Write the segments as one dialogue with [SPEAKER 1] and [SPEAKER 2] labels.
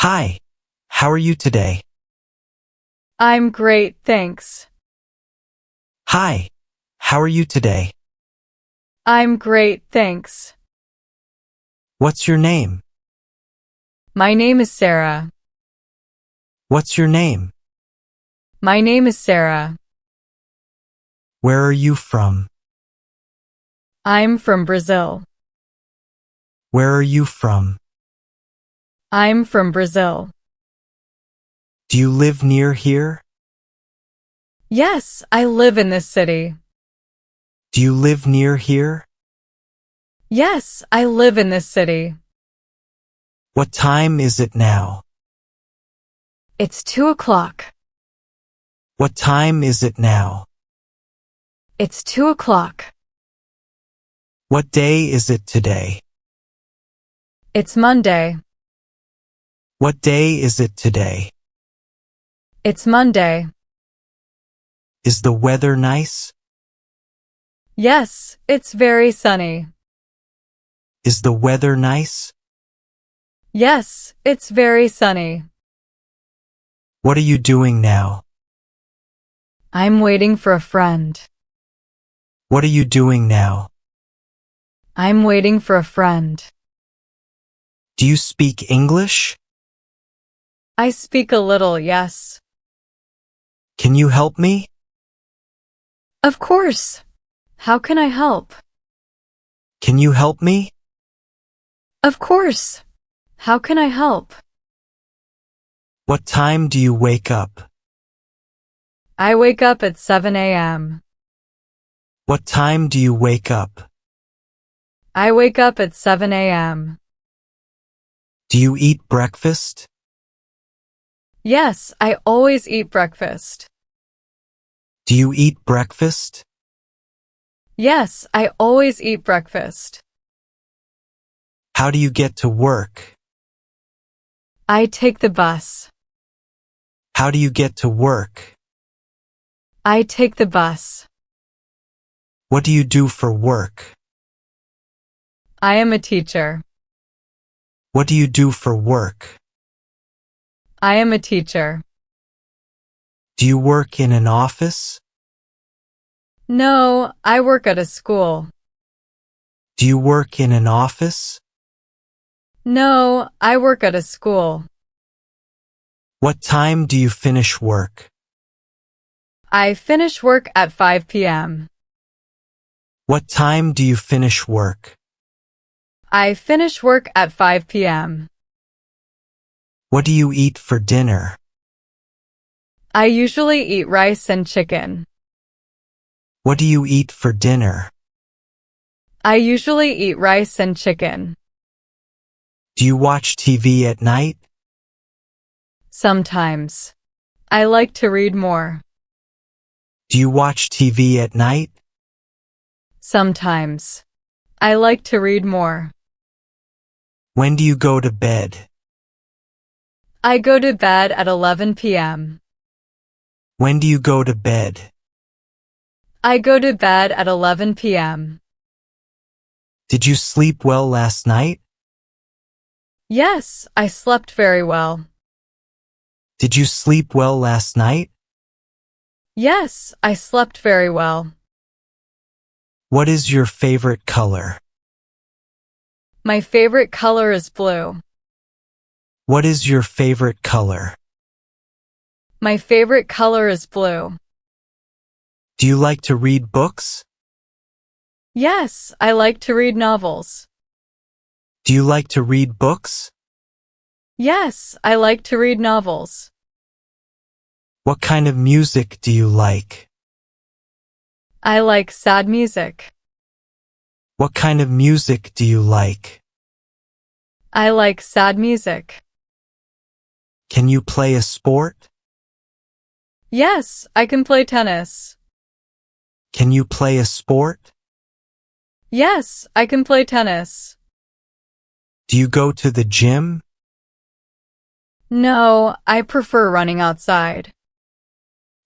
[SPEAKER 1] Hi, how are you today?
[SPEAKER 2] I'm great, thanks.
[SPEAKER 1] Hi, how are you today?
[SPEAKER 2] I'm great, thanks.
[SPEAKER 1] What's your name?
[SPEAKER 2] My name is Sarah.
[SPEAKER 1] What's your name?
[SPEAKER 2] My name is Sarah.
[SPEAKER 1] Where are you from?
[SPEAKER 2] I'm from Brazil.
[SPEAKER 1] Where are you from?
[SPEAKER 2] I'm from Brazil.
[SPEAKER 1] Do you live near here?
[SPEAKER 2] Yes, I live in this city.
[SPEAKER 1] Do you live near here?
[SPEAKER 2] Yes, I live in this city.
[SPEAKER 1] What time is it now?
[SPEAKER 2] It's 2 o'clock.
[SPEAKER 1] What time is it now?
[SPEAKER 2] It's 2 o'clock.
[SPEAKER 1] What day is it today?
[SPEAKER 2] It's Monday.
[SPEAKER 1] What day is it today?
[SPEAKER 2] It's Monday.
[SPEAKER 1] Is the weather nice?
[SPEAKER 2] Yes, it's very sunny.
[SPEAKER 1] Is the weather nice?
[SPEAKER 2] Yes, it's very sunny.
[SPEAKER 1] What are you doing now?
[SPEAKER 2] I'm waiting for a friend.
[SPEAKER 1] What are you doing now?
[SPEAKER 2] I'm waiting for a friend.
[SPEAKER 1] Do you speak English?
[SPEAKER 2] I speak a little, yes.
[SPEAKER 1] Can you help me?
[SPEAKER 2] Of course. How can I help?
[SPEAKER 1] Can you help me?
[SPEAKER 2] Of course. How can I help?
[SPEAKER 1] What time do you wake up?
[SPEAKER 2] I wake up at 7 a.m.
[SPEAKER 1] What time do you wake up?
[SPEAKER 2] I wake up at 7 a.m.
[SPEAKER 1] Do you eat breakfast?
[SPEAKER 2] Yes, I always eat breakfast.
[SPEAKER 1] Do you eat breakfast?
[SPEAKER 2] Yes, I always eat breakfast.
[SPEAKER 1] How do you get to work?
[SPEAKER 2] I take the bus.
[SPEAKER 1] How do you get to work?
[SPEAKER 2] I take the bus.
[SPEAKER 1] What do you do for work?
[SPEAKER 2] I am a teacher.
[SPEAKER 1] What do you do for work?
[SPEAKER 2] I am a teacher.
[SPEAKER 1] Do you work in an office?
[SPEAKER 2] No, I work at a school.
[SPEAKER 1] Do you work in an office?
[SPEAKER 2] No, I work at a school.
[SPEAKER 1] What time do you finish work?
[SPEAKER 2] I finish work at 5 p.m.
[SPEAKER 1] What time do you finish work?
[SPEAKER 2] I finish work at 5 p.m.
[SPEAKER 1] What do you eat for dinner?
[SPEAKER 2] I usually eat rice and chicken.
[SPEAKER 1] What do you eat for dinner?
[SPEAKER 2] I usually eat rice and chicken.
[SPEAKER 1] Do you watch TV at night?
[SPEAKER 2] Sometimes. I like to read more.
[SPEAKER 1] Do you watch TV at night?
[SPEAKER 2] Sometimes. I like to read more.
[SPEAKER 1] When do you go to bed?
[SPEAKER 2] I go to bed at 11 p.m.
[SPEAKER 1] When do you go to bed?
[SPEAKER 2] I go to bed at 11 p.m.
[SPEAKER 1] Did you sleep well last night?
[SPEAKER 2] Yes, I slept very well.
[SPEAKER 1] Did you sleep well last night?
[SPEAKER 2] Yes, I slept very well.
[SPEAKER 1] What is your favorite color?
[SPEAKER 2] My favorite color is blue.
[SPEAKER 1] What is your favorite color?
[SPEAKER 2] My favorite color is blue.
[SPEAKER 1] Do you like to read books?
[SPEAKER 2] Yes, I like to read novels.
[SPEAKER 1] Do you like to read books?
[SPEAKER 2] Yes, I like to read novels.
[SPEAKER 1] What kind of music do you like?
[SPEAKER 2] I like sad music.
[SPEAKER 1] What kind of music do you like?
[SPEAKER 2] I like sad music.
[SPEAKER 1] Can you play a sport?
[SPEAKER 2] Yes, I can play tennis.
[SPEAKER 1] Can you play a sport?
[SPEAKER 2] Yes, I can play tennis.
[SPEAKER 1] Do you go to the gym?
[SPEAKER 2] No, I prefer running outside.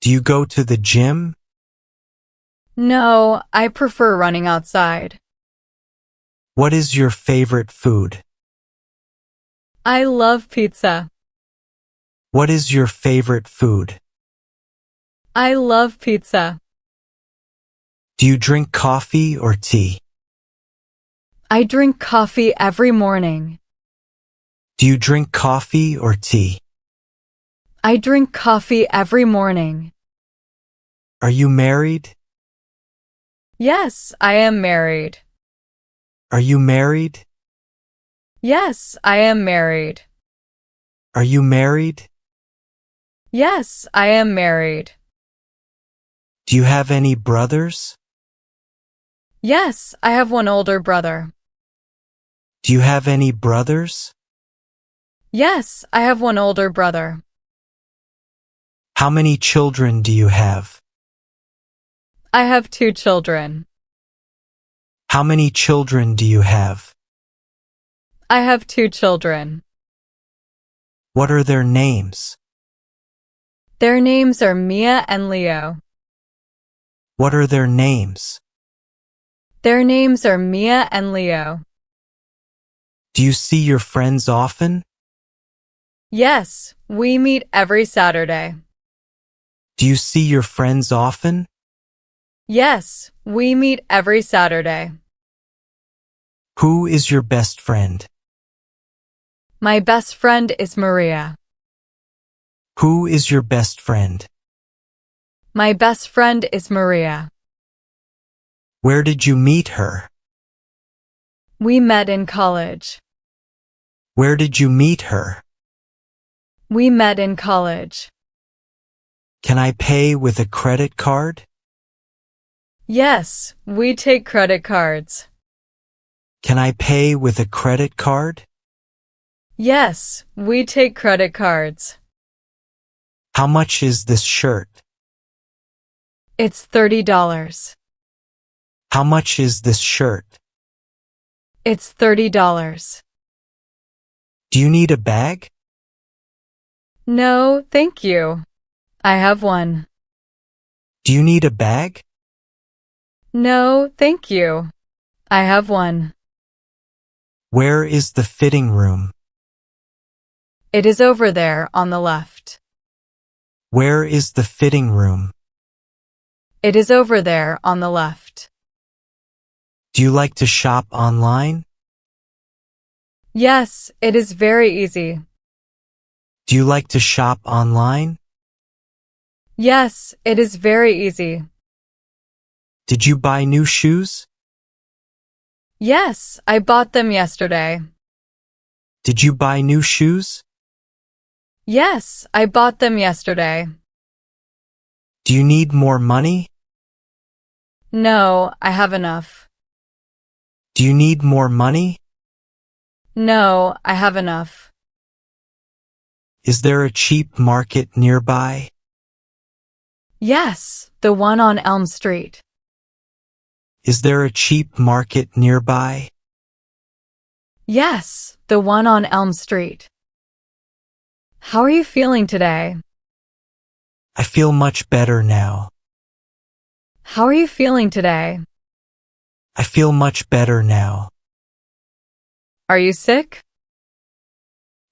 [SPEAKER 1] Do you go to the gym?
[SPEAKER 2] No, I prefer running outside.
[SPEAKER 1] What is your favorite food?
[SPEAKER 2] I love pizza.
[SPEAKER 1] What is your favorite food?
[SPEAKER 2] I love pizza.
[SPEAKER 1] Do you drink coffee or tea?
[SPEAKER 2] I drink coffee every morning.
[SPEAKER 1] Do you drink coffee or tea?
[SPEAKER 2] I drink coffee every morning.
[SPEAKER 1] Are you married?
[SPEAKER 2] Yes, I am married.
[SPEAKER 1] Are you married?
[SPEAKER 2] Yes, I am married.
[SPEAKER 1] Are you married?
[SPEAKER 2] Yes, I am married.
[SPEAKER 1] Do you have any brothers?
[SPEAKER 2] Yes, I have one older brother.
[SPEAKER 1] Do you have any brothers?
[SPEAKER 2] Yes, I have one older brother.
[SPEAKER 1] How many children do you have?
[SPEAKER 2] I have 2 children.
[SPEAKER 1] How many children do you have?
[SPEAKER 2] I have 2 children.
[SPEAKER 1] What are their names?
[SPEAKER 2] Their names are Mia and Leo.
[SPEAKER 1] What are their names?
[SPEAKER 2] Their names are Mia and Leo.
[SPEAKER 1] Do you see your friends often?
[SPEAKER 2] Yes, we meet every Saturday.
[SPEAKER 1] Do you see your friends often?
[SPEAKER 2] Yes, we meet every Saturday.
[SPEAKER 1] Who is your best friend?
[SPEAKER 2] My best friend is Maria.
[SPEAKER 1] Who is your best friend?
[SPEAKER 2] My best friend is Maria.
[SPEAKER 1] Where did you meet her?
[SPEAKER 2] We met in college.
[SPEAKER 1] Where did you meet her?
[SPEAKER 2] We met in college.
[SPEAKER 1] Can I pay with a credit card?
[SPEAKER 2] Yes, we take credit cards.
[SPEAKER 1] Can I pay with a credit card?
[SPEAKER 2] Yes, we take credit cards.
[SPEAKER 1] How much is this shirt?
[SPEAKER 2] It's $30.
[SPEAKER 1] How much is this shirt?
[SPEAKER 2] It's $30.
[SPEAKER 1] Do you need a bag?
[SPEAKER 2] No, thank you. I have one.
[SPEAKER 1] Do you need a bag?
[SPEAKER 2] No, thank you. I have one.
[SPEAKER 1] Where is the fitting room?
[SPEAKER 2] It is over there on the left.
[SPEAKER 1] Where is the fitting room?
[SPEAKER 2] It is over there on the left.
[SPEAKER 1] Do you like to shop online?
[SPEAKER 2] Yes, it is very easy.
[SPEAKER 1] Do you like to shop online?
[SPEAKER 2] Yes, it is very easy.
[SPEAKER 1] Did you buy new shoes?
[SPEAKER 2] Yes, I bought them yesterday.
[SPEAKER 1] Did you buy new shoes?
[SPEAKER 2] Yes, I bought them yesterday.
[SPEAKER 1] Do you need more money?
[SPEAKER 2] No, I have enough.
[SPEAKER 1] Do you need more money?
[SPEAKER 2] No, I have enough.
[SPEAKER 1] Is there a cheap market nearby?
[SPEAKER 2] Yes, the one on Elm Street.
[SPEAKER 1] Is there a cheap market nearby?
[SPEAKER 2] Yes, the one on Elm Street. How are you feeling today?
[SPEAKER 1] I feel much better now.
[SPEAKER 2] How are you feeling today?
[SPEAKER 1] I feel much better now.
[SPEAKER 2] Are you sick?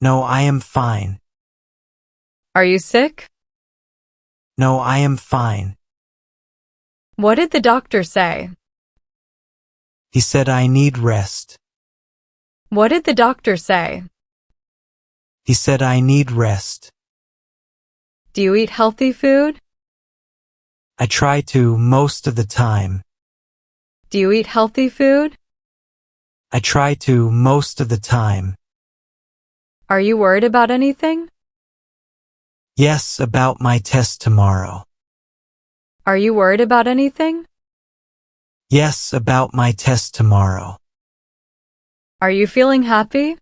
[SPEAKER 1] No, I am fine.
[SPEAKER 2] Are you sick?
[SPEAKER 1] No, I am fine.
[SPEAKER 2] What did the doctor say?
[SPEAKER 1] He said I need rest.
[SPEAKER 2] What did the doctor say?
[SPEAKER 1] He said I need rest.
[SPEAKER 2] Do you eat healthy food?
[SPEAKER 1] I try to most of the time.
[SPEAKER 2] Do you eat healthy food?
[SPEAKER 1] I try to most of the time.
[SPEAKER 2] Are you worried about anything?
[SPEAKER 1] Yes, about my test tomorrow.
[SPEAKER 2] Are you worried about anything?
[SPEAKER 1] Yes, about my test tomorrow.
[SPEAKER 2] Are you feeling happy?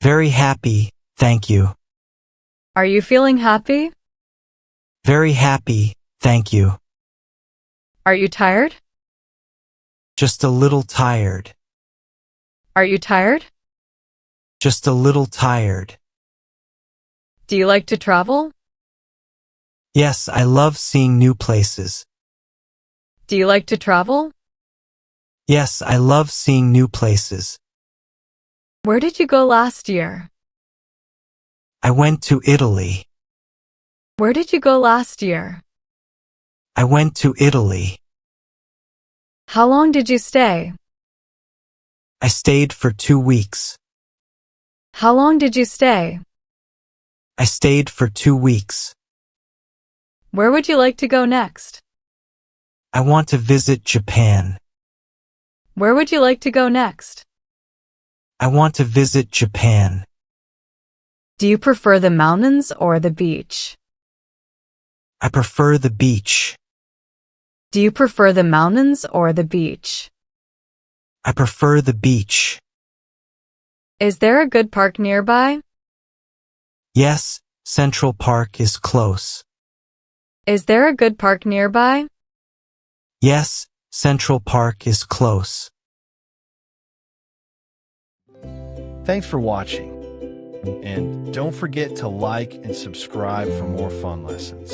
[SPEAKER 1] Very happy, thank you.
[SPEAKER 2] Are you feeling happy?
[SPEAKER 1] Very happy, thank you.
[SPEAKER 2] Are you tired?
[SPEAKER 1] Just a little tired.
[SPEAKER 2] Are you tired?
[SPEAKER 1] Just a little tired.
[SPEAKER 2] Do you like to travel?
[SPEAKER 1] Yes, I love seeing new places.
[SPEAKER 2] Do you like to travel?
[SPEAKER 1] Yes, I love seeing new places.
[SPEAKER 2] Where did you go last year?
[SPEAKER 1] I went to Italy.
[SPEAKER 2] Where did you go last year?
[SPEAKER 1] I went to Italy.
[SPEAKER 2] How long did you stay?
[SPEAKER 1] I stayed for 2 weeks.
[SPEAKER 2] How long did you stay?
[SPEAKER 1] I stayed for 2 weeks.
[SPEAKER 2] Where would you like to go next?
[SPEAKER 1] I want to visit Japan.
[SPEAKER 2] Where would you like to go next?
[SPEAKER 1] I want to visit Japan.
[SPEAKER 2] Do you prefer the mountains or the beach?
[SPEAKER 1] I prefer the beach.
[SPEAKER 2] Do you prefer the mountains or the beach?
[SPEAKER 1] I prefer the beach.
[SPEAKER 2] Is there a good park nearby?
[SPEAKER 1] Yes, Central Park is close.
[SPEAKER 2] Is there a good park nearby?
[SPEAKER 1] Yes, Central Park is close.
[SPEAKER 3] Thanks for watching. And don't forget to like and subscribe for more fun lessons.